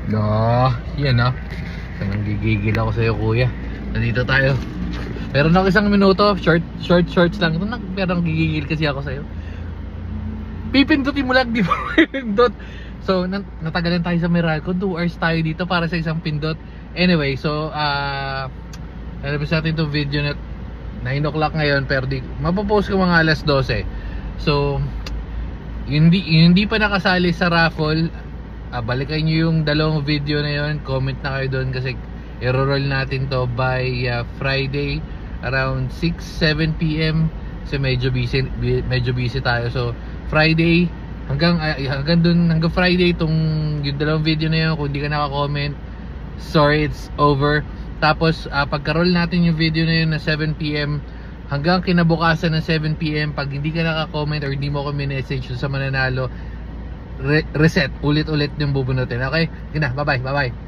No, yan ah. Nanggigigil ako sa'yo kuya. Nandito tayo. Pero na isang minuto, shorts lang. Pero nanggigigil kasi ako sa'yo. Pipindutin mo lang, di ba? Pindot. So, natagalan tayo sa Meralco. 2 hours tayo dito para sa isang pindot. Anyway, so, lalabas natin itong video na 9 o'clock ngayon. Pero mapopost ko mga alas 12. So, hindi pa nakasali sa raffle. Balikan nyo yung dalawang video na yun. Comment na kayo doon kasi i-roll natin to by Friday around 6-7 PM kasi medyo busy tayo. So Friday hanggang Friday yung dalawang video na yun. Kung hindi ka naka-comment, sorry, it's over. Tapos pagka-roll natin yung video na yun na 7 PM hanggang kinabukasan ng 7 PM, pag hindi ka naka-comment or hindi mo ako message sa mananalo, reset ulit-ulit yung bubunutin. Okay? Sige na, bye-bye.